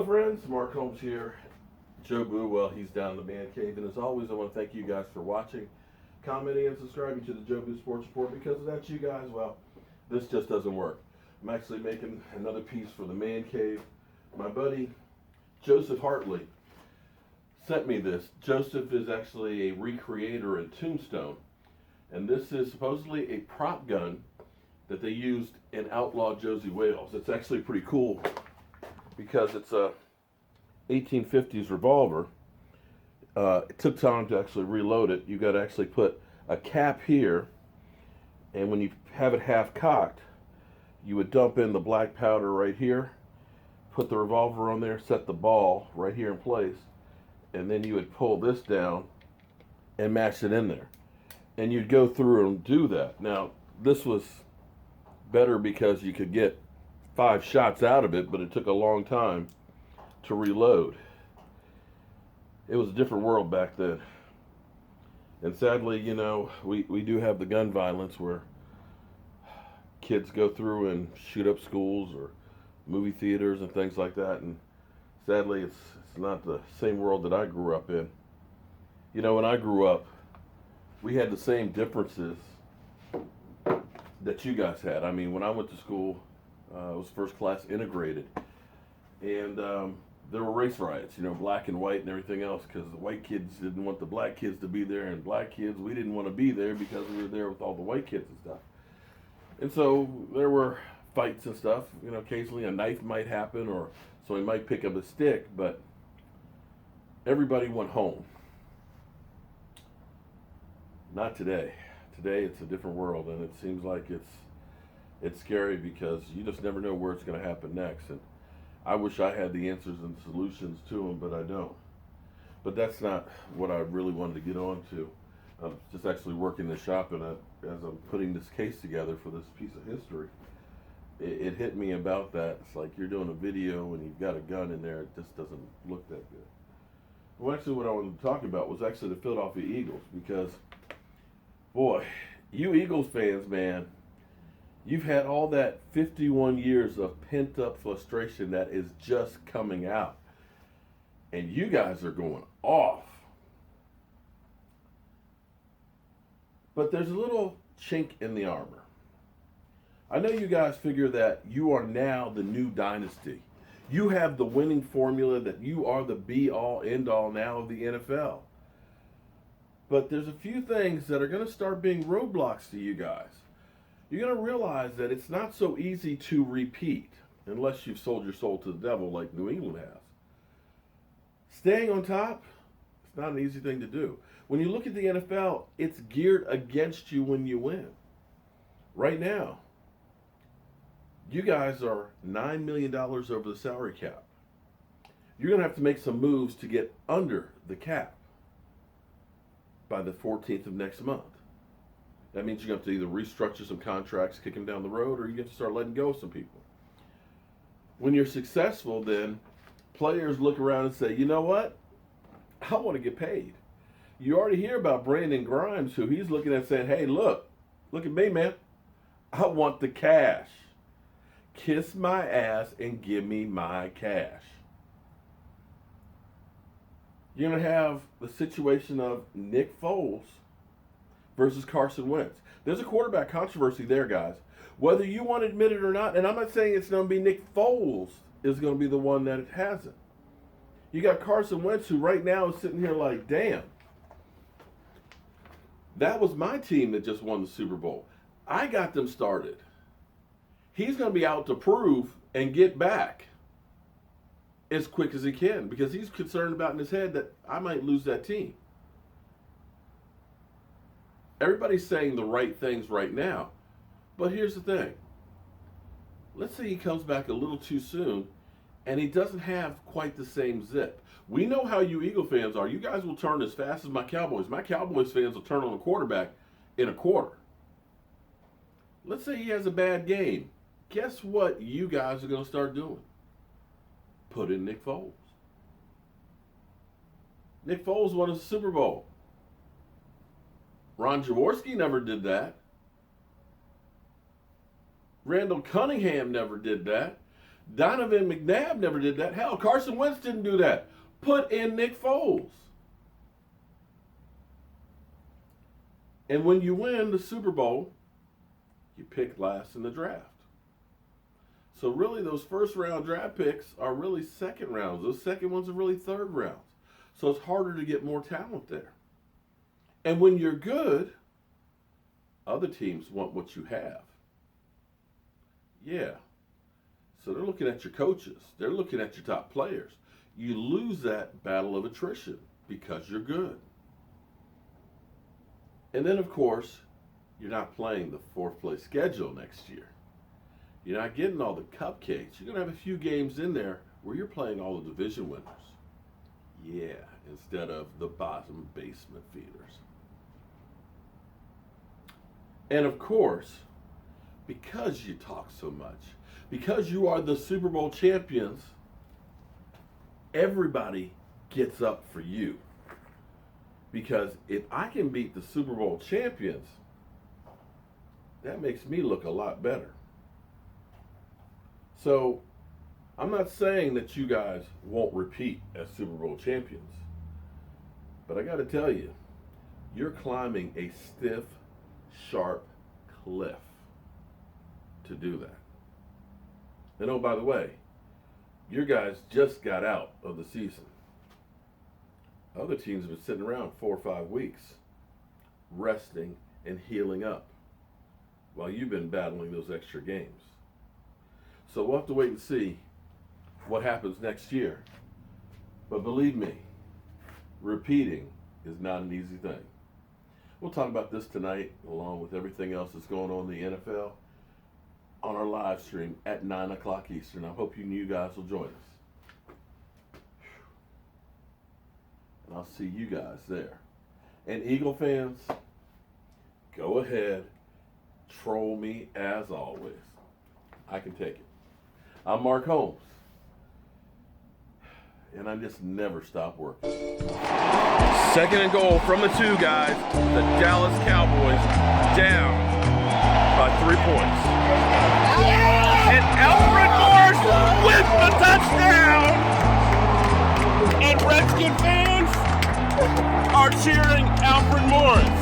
Hello friends, Mark Holmes here. Jobu, well, he's down in the man cave, and as always I want to thank you guys for watching, commenting, and subscribing to the Jobu Sports Report, because without you guys, well, this just doesn't work. I'm actually making another piece for the man cave. My buddy Joseph Hartley sent me this. Joseph is actually a recreator in Tombstone, and this is supposedly a prop gun that they used in Outlaw Josie Wales. It's actually pretty cool because it's a 1850s revolver. It took time to actually reload it. You got to actually put a cap here, and when you have it half cocked, you would dump in the black powder right here, put the revolver on there, set the ball right here in place, and then you would pull this down and match it in there. And you'd go through and do that. Now, this was better because you could get 5 shots out of it, but it took a long time to reload. It was a different world back then. And sadly, you know, we do have the gun violence where kids go through and shoot up schools or movie theaters and things like that. And sadly, it's not the same world that I grew up in. You know, when I grew up, we had the same differences that you guys had. I mean, when I went to school, it was first class integrated, and there were race riots, you know, black and white and everything else, because the white kids didn't want the black kids to be there, and black kids, we didn't want to be there because we were there with all the white kids and stuff. And so there were fights and stuff. You know, occasionally a knife might happen, or somebody might pick up a stick, but everybody went home. Not today. Today it's a different world, and it seems like it's scary because you just never know where it's going to happen next. And I wish I had the answers and solutions to them, but I don't. But that's not what I really wanted to get on to. I'm just actually working the shop, and as I'm putting this case together for this piece of history, it hit me about that. It's like you're doing a video and you've got a gun in there. It just doesn't look that good. Well, actually what I wanted to talk about was actually the Philadelphia Eagles, because boy, you Eagles fans, man, you've had all that 51 years of pent-up frustration that is just coming out. And you guys are going off. But there's a little chink in the armor. I know you guys figure that you are now the new dynasty. You have the winning formula, that you are the be-all, end-all now of the NFL. But there's a few things that are going to start being roadblocks to you guys. You're going to realize that it's not so easy to repeat unless you've sold your soul to the devil like New England has. Staying on top, it's not an easy thing to do. When you look at the NFL, it's geared against you when you win. Right now, you guys are $9 million over the salary cap. You're going to have to make some moves to get under the cap by the 14th of next month. That means you're going to have to either restructure some contracts, kick them down the road, or you have to start letting go of some people. When you're successful, then players look around and say, you know what? I want to get paid. You already hear about Brandon Grimes, who he's looking at saying, hey, look at me, man. I want the cash. Kiss my ass and give me my cash. You're going to have the situation of Nick Foles versus Carson Wentz. There's a quarterback controversy there, guys. Whether you want to admit it or not, and I'm not saying it's going to be Nick Foles is going to be the one that has it. You got Carson Wentz, who right now is sitting here like, damn, that was my team that just won the Super Bowl. I got them started. He's going to be out to prove and get back as quick as he can, because he's concerned about in his head that I might lose that team. Everybody's saying the right things right now, but here's the thing. Let's say he comes back a little too soon and he doesn't have quite the same zip. We know how you Eagle fans are. You guys will turn as fast as my Cowboys. My Cowboys fans will turn on a quarterback in a quarter. Let's say he has a bad game. Guess what you guys are going to start doing? Put in Nick Foles. Nick Foles won a Super Bowl. Ron Jaworski never did that. Randall Cunningham never did that. Donovan McNabb never did that. Hell, Carson Wentz didn't do that. Put in Nick Foles. And when you win the Super Bowl, you pick last in the draft. So really those first round draft picks are really second rounds. Those second ones are really third rounds. So it's harder to get more talent there. And when you're good, other teams want what you have. Yeah. So they're looking at your coaches. They're looking at your top players. You lose that battle of attrition because you're good. And then, of course, you're not playing the fourth place schedule next year. You're not getting all the cupcakes. You're going to have a few games in there where you're playing all the division winners. Yeah, instead of the bottom basement feeders. And of course, because you talk so much, because you are the Super Bowl champions, everybody gets up for you. Because if I can beat the Super Bowl champions, that makes me look a lot better. So, I'm not saying that you guys won't repeat as Super Bowl champions. But I got to tell you, you're climbing a stiff, sharp cliff to do that. And oh, by the way, your guys just got out of the season. Other teams have been sitting around 4 or 5 weeks, resting and healing up, while you've been battling those extra games. So we'll have to wait and see what happens next year. But believe me, repeating is not an easy thing. We'll talk about this tonight, along with everything else that's going on in the NFL, on our live stream at 9 o'clock Eastern. I hope you guys will join us. And I'll see you guys there. And Eagle fans, go ahead, troll me as always. I can take it. I'm Mark Holmes, and I just never stop working. Second and goal from the 2, guys. The Dallas Cowboys down by 3 points. And Alfred Morris with the touchdown! And Redskin fans are cheering Alfred Morris.